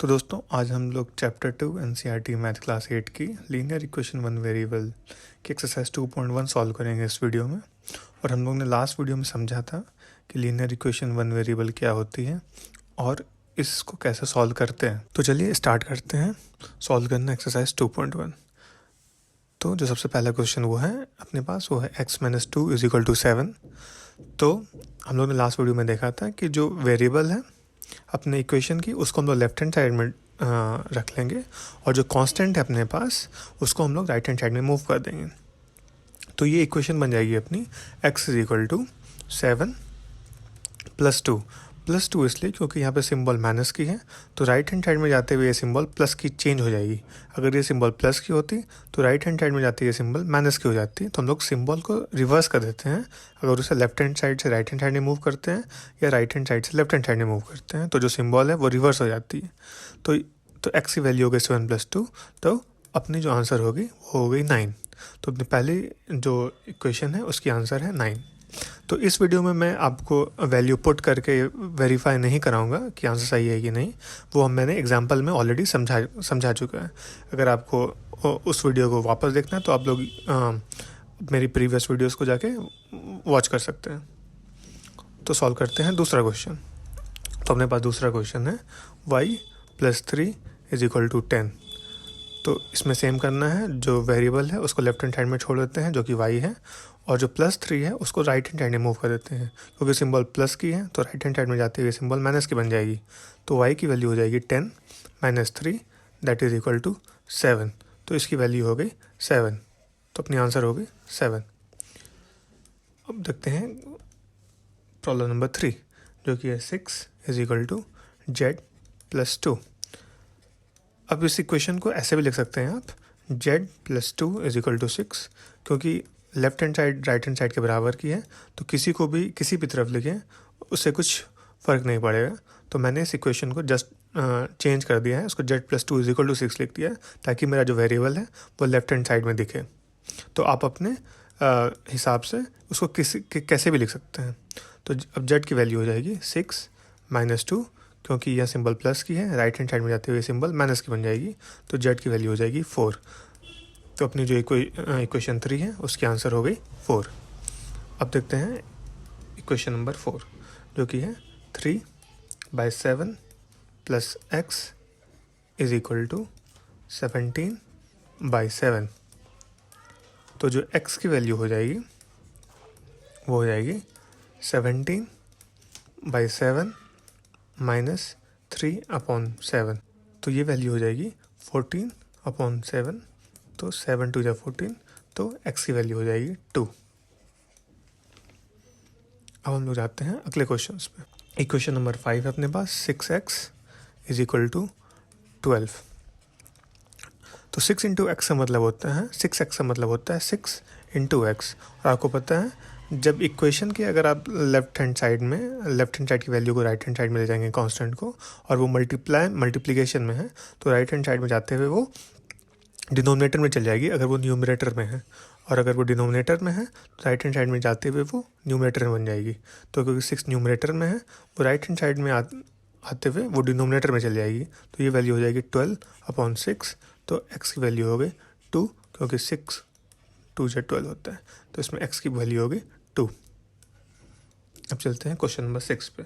तो दोस्तों आज हम लोग चैप्टर 2 एनसीईआरटी मैथ क्लास 8 की लीनियर इक्वेशन वन वेरिएबल की एक्सरसाइज 2.1 सॉल्व करेंगे इस वीडियो में। और हम लोग ने लास्ट वीडियो में समझा था कि लीनियर इक्वेशन वन वेरिएबल क्या होती है और इसको कैसे सॉल्व करते हैं। तो चलिए स्टार्ट करते हैं सॉल्व करना एक्सरसाइज 2.1। तो जो सबसे पहला क्वेश्चन वो है अपने पास, वो है x-2 = 7। तो हम लोग ने लास्ट वीडियो में देखा था कि जो वेरिएबल है अपने इक्वेशन की उसको हम लोग लेफ्ट हैंड साइड में रख लेंगे और जो कांस्टेंट है अपने पास उसको हम लोग राइट हैंड साइड में मूव कर देंगे। तो ये इक्वेशन बन जाएगी अपनी x = 7 + 2 इसलिए क्योंकि यहाँ पे सिंबल माइनस की है, तो राइट हैंड साइड में जाते हुए ये सिंबल प्लस की चेंज हो जाएगी। अगर ये सिंबल प्लस की होती तो राइट हैंड साइड में जाते ये सिंबल माइनस की हो जाती। तो हम लोग सिंबल को रिवर्स कर देते हैं, अगर उसे लेफ्ट हैंड साइड से राइट हैंड साइड में मूव करते हैं या राइट हैंड साइड से लेफ्ट हैंड साइड में मूव करते हैं तो जो सिंबल है वो रिवर्स हो जाती है। तो x की वैल्यू हो गई 7 + 2, तो अपनी जो आंसर होगी वो हो गई 9। तो अपनी पहली जो इक्वेशन है उसकी आंसर है 9। तो इस वीडियो में मैं आपको वैल्यू पुट करके वेरीफाई नहीं कराऊंगा कि आंसर सही है कि नहीं, वो मैंने एग्जांपल में ऑलरेडी समझा चुका है। अगर आपको उस वीडियो को वापस देखना है तो आप लोग मेरी प्रीवियस वीडियोस को जाके वॉच कर सकते हैं। तो सॉल्व करते हैं दूसरा क्वेश्चन। तो अपने पास दूसरा क्वेश्चन है y + 3 = 10। तो इसमें सेम करना है, जो वेरिएबल है उसको लेफ्ट हैंड साइड में छोड़ देते हैं जो कि y है, और जो +3 है उसको राइट हैंड साइड में मूव कर देते हैं क्योंकि सिंबल प्लस की है तो राइट हैंड साइड में जाते हुए सिंबल माइनस की बन जाएगी। तो y की वैल्यू हो जाएगी 10 - 3 = 7। तो इसकी वैल्यू हो गई 7। तो अपनी आंसर हो गई 7। अब देखते हैं प्रॉब्लम नंबर 3 जो कि है 6 = z + 2। अब इस इक्वेशन को ऐसे भी लिख सकते हैं आप, z + 2 = 6, क्योंकि left hand side right hand side के बराबर की है तो किसी को भी किसी भी तरफ लिखें उससे कुछ फ़र्क नहीं पड़ेगा। तो मैंने इस इक्वेशन को जस्ट चेंज कर दिया है, उसको z + 2 = 6 लिख दिया है ताकि मेरा जो वेरिएबल है वो लेफ्ट हैंड साइड में दिखे। तो आप अपने हिसाब से उसको कैसे भी लिख सकते हैं। तो अब z की वैल्यू हो जाएगी 6 - 2, क्योंकि यह सिंबल प्लस की है, राइट हैंड साइड में जाते हुए सिंबल माइनस की बन जाएगी, तो z की वैल्यू हो जाएगी 4। तो अपनी जो इक्वेशन 3 है उसकी आंसर हो गई 4। अब देखते हैं इक्वेशन नंबर 4 जो कि है 3/7 + x = 17/7। तो जो x की वैल्यू हो जाएगी वो हो जाएगी 17/7 - 3/7। तो ये वैल्यू हो जाएगी 14/7। तो 7 × 2 = 14, तो x की वैल्यू हो जाएगी 2। अब हम लोग जाते हैं अगले क्वेश्चंस पे। इक्वेशन नंबर 5 है अपने पास 6x = 12। तो 6 × x का मतलब होता है 6x का मतलब होता है 6 × x। और आपको पता है जब इक्वेशन की अगर आप लेफ्ट हैंड साइड की वैल्यू को राइट हैंड साइड में ले जाएंगे कांस्टेंट को, और वो मल्टीप्लिकेशन में है तो राइट हैंड साइड में जाते हुए वो डिनोमिनेटर में चल जाएगी अगर वो न्यूमरेटर में है, और अगर वो डिनोमिनेटर में है तो राइट हैंड साइड में जाते हुए वो न्यूमरेटर में बन जाएगी। तो क्योंकि 6 न्यूमरेटर में है वो राइट हैंड साइड में आते हुए वो डिनोमिनेटर में चल जाएगी, तो ये वैल्यू हो जाएगी 12/6। तो x की वैल्यू हो गई 2, क्योंकि 6 2 से 12 होता है, तो इसमें x की वैल्यू हो गई 2। अब चलते हैं क्वेश्चन नंबर 6 पे।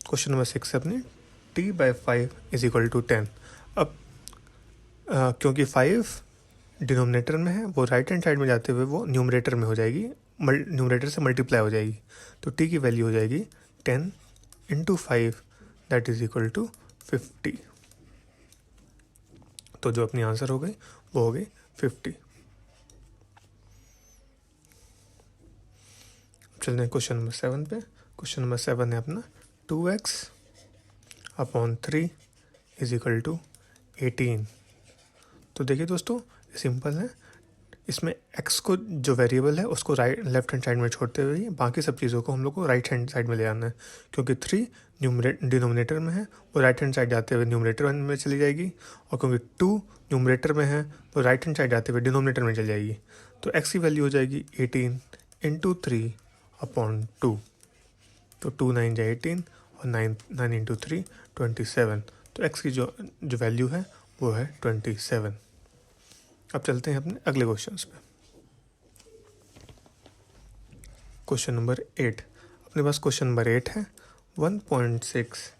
क्वेश्चन नंबर 6 है अपनी t/5 = 10। अब क्योंकि 5 डिनोमिनेटर में है वो राइट हैंड साइड में जाते हुए वो न्यूमरेटर में हो जाएगी, न्यूमरेटर से मल्टीप्लाई हो जाएगी, तो t की वैल्यू हो जाएगी 10 × 5 = 50। तो जो अपनी आंसर हो गई वो हो गई 50। चलते हैं क्वेश्चन नंबर 7 पे। क्वेश्चन नंबर 7 है अपना 2x/3 = 18। तो देखिए दोस्तों सिंपल है, इसमें x को जो वेरिएबल है उसको लेफ्ट हैंड साइड में छोड़ते हुए बाकी सब चीज़ों को हम लोग को राइट हैंड साइड में ले आना है, क्योंकि 3 डिनोमिनेटर में है वो राइट हैंड साइड जाते हुए न्यूमरेटर में चली जाएगी, और क्योंकि 2 न्यूमरेटर में है वो राइट हैंड साइड जाते हुए डिनोमिनेटर में चली जाएगी। तो x की वैल्यू हो जाएगी 18 × 3/2। तो 2 9 × 18 और 9 × 3 27। तो x की जो वैल्यू है वो है 27। अब चलते हैं अपने अगले क्वेश्चन पे। Question number 8। अपने पास क्वेश्चन नंबर 8 है 1.6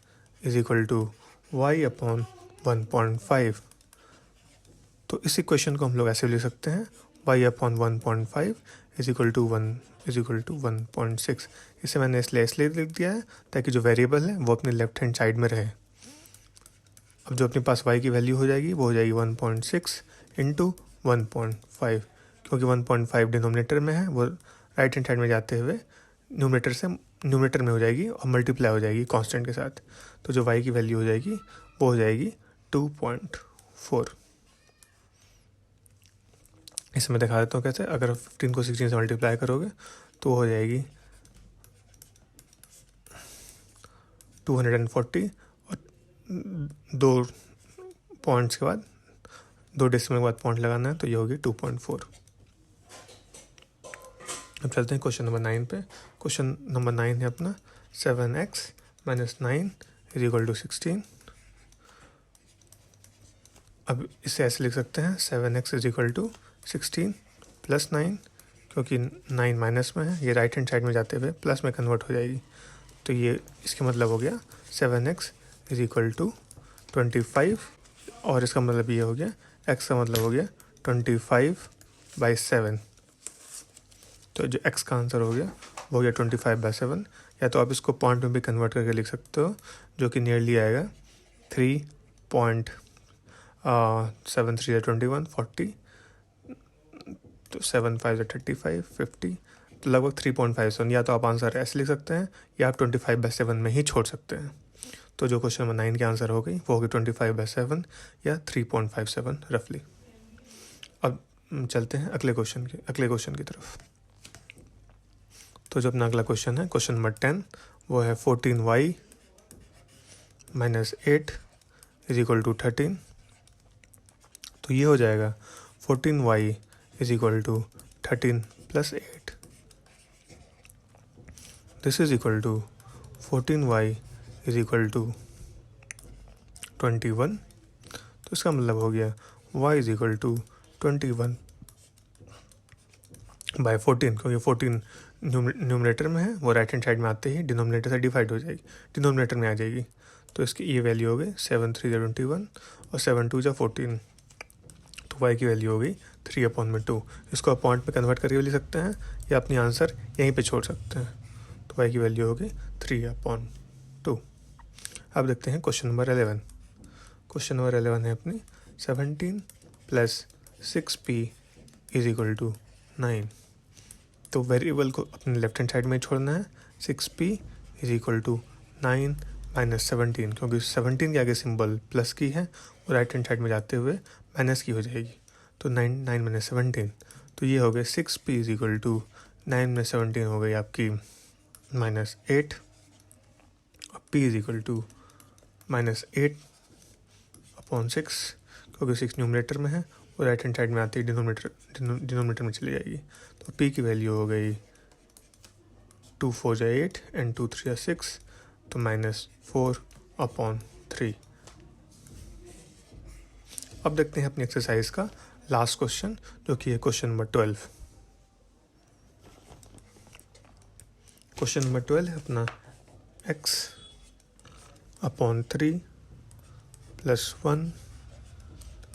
is equal to y upon 1.5। तो इस इक्वेशन को हम लोग ऐसे लिख सकते हैं y upon 1.5 is equal to 1.6। इसे मैंने इसलिए लिख दिया है ताकि जो वेरिएबल है वो अपने लेफ्ट हैंड साइड में रहे। अब जो अपने पास y की वैल्यू हो जाएगी वो हो जाएगी 1.6 इंटू 1.5, क्योंकि 1.5 डिनोमिनेटर में है वो राइट हैंड साइड में जाते हुए न्यूमरेटर में हो जाएगी और मल्टीप्लाई हो जाएगी कांस्टेंट के साथ। तो जो y की वैल्यू हो जाएगी वो हो जाएगी 2.4। इसे मैं दिखा देता हूँ कैसे। अगर 15 को 16 से मल्टीप्लाई करोगे तो हो जाएगी 240 और 2 पॉइंट्स के बाद 2 डेसिमल के बाद पॉइंट लगाना है, तो ये होगी 2.4। अब चलते हैं क्वेश्चन नंबर 9 पे। क्वेश्चन नंबर 9 है अपना 7x minus 9 is equal to 16। अब इसे ऐसे लिख सकते हैं 7x is equal to 16 plus 9, क्योंकि 9 माइनस में है, ये राइट हैंड साइड में जाते हुए प्लस में कन्वर्ट हो जाएगी। तो ये इसका मतलब हो गया 7x इज इक्वल टू 25, और इसका मतलब ये हो गया x का मतलब हो गया 25/7। तो जो x का आंसर हो गया वो हो गया 25/7। या तो आप इसको पॉइंट में भी कन्वर्ट करके लिख सकते हो, जो कि नियरली आएगा 3.73 21 40, तो 7 5 35 50, तो लगभग 3.57। या तो आप आंसर ऐसे लिख सकते हैं या आप 25/7 में ही छोड़ सकते हैं। तो जो क्वेश्चन नंबर 9 की आंसर हो गई वो होगी 25/7 या 3.57 रफली। अब चलते हैं अगले क्वेश्चन की तरफ। तो जो अपना अगला क्वेश्चन है क्वेश्चन नंबर 10, वो है 14y minus 8 is equal to 13। तो ये हो जाएगा 14y is equal to 13 plus 8। This is equal to 14y is equal to 21। तो इसका मतलब हो गया y इज इक्वल टू 21/14, क्योंकि 14 न्यूमरेटर में है, वो राइट हैंड साइड में आते ही डिनोमिनेटर से डिवाइड हो जाएगी, डिनोमिनेटर में आ जाएगी। तो इसकी ये वैल्यू हो गई 7 3 21 और 7 2 14। तो y की वैल्यू हो गई 3/2। इसको आप पॉइंट में कन्वर्ट करके भी लिख सकते हैं या अपनी आंसर यहीं पे छोड़ सकते हैं। तो y की वैल्यू हो गई 3/2। अब देखते हैं क्वेश्चन नंबर 11। क्वेश्चन नंबर 11 है अपनी 17 plus 6p is equal to 9। तो वेरिएबल को अपने लेफ्ट हैंड साइड में छोड़ना है। 6p is equal to 9 minus 17, क्योंकि 17 के आगे सिंबल प्लस की है और राइट हैंड साइड में जाते हुए माइनस की हो जाएगी। तो 9 माइनस 17, तो ये हो गए 6p is equal to 9 minus 17 हो गई आपकी -8, और p इज इक्वल टू -8/6, क्योंकि 6 न्यूमरेटर में है और राइट हैंड साइड में आती है डिनोमिनेटर में चली जाएगी। तो p की वैल्यू हो गई 2 4 8 एंड 2 3 6, तो -4/3। अब देखते हैं अपनी एक्सरसाइज का लास्ट क्वेश्चन, जो कि है क्वेश्चन नंबर 12। क्वेश्चन नंबर 12 है अपना x/3 + 1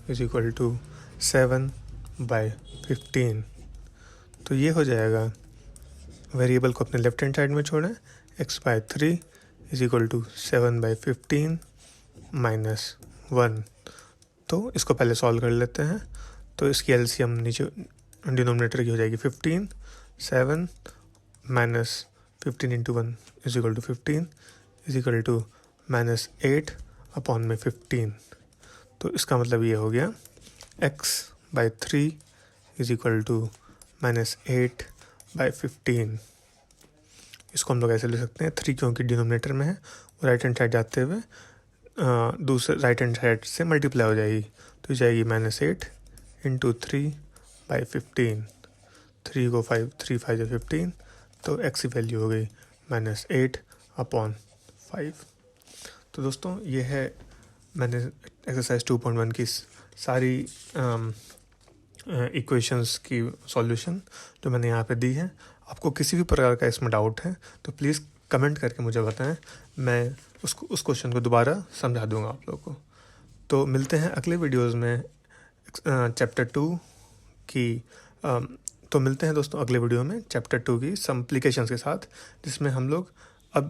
इज इक्वल टू 7/15। तो ये हो जाएगा, वेरिएबल को अपने लेफ्ट हैंड साइड में छोड़ें, x/3 इज इक्वल टू 7/15 - 1। तो इसको पहले सॉल्व कर लेते हैं। तो इसकी एलसीएम नीचे डिनोमिनेटर की हो जाएगी 15, 7 minus 15 into 1 is equal to 15 is equal to -8/15। तो इसका मतलब ये हो गया x/3 इज इक्वल टू -8/15। इसको हम लोग ऐसे ले सकते हैं 3, क्योंकि डिनोमिनेटर में है और राइट हैंड साइड जाते हुए दूसरे राइट हैंड साइड से मल्टीप्लाई हो जाएगी। तो जाएगी -8 इंटू 3/15। 3 को 5 3 5 15, तो x की वैल्यू हो गई -8/5। तो दोस्तों ये है मैंने एक्सरसाइज 2.1 की सारी इक्वेशंस की सॉल्यूशन जो मैंने यहाँ पे दी है। आपको किसी भी प्रकार का इसमें डाउट है तो प्लीज़ कमेंट करके मुझे बताएं, मैं उस क्वेश्चन को दोबारा समझा दूंगा आप लोगों को। तो मिलते हैं अगले वीडियोस में चैप्टर 2 की तो मिलते हैं दोस्तों अगले वीडियो में चैप्टर 2 की सम एप्लीकेशंस के साथ, जिसमें हम लोग अब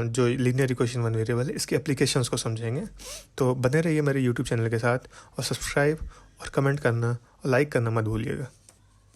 जो लीनियर इक्वेशन वन वेरिएबल है इसकी एप्लीकेशंस को समझेंगे। तो बने रहिए मेरे यूट्यूब चैनल के साथ और सब्सक्राइब और कमेंट करना और लाइक करना मत भूलिएगा।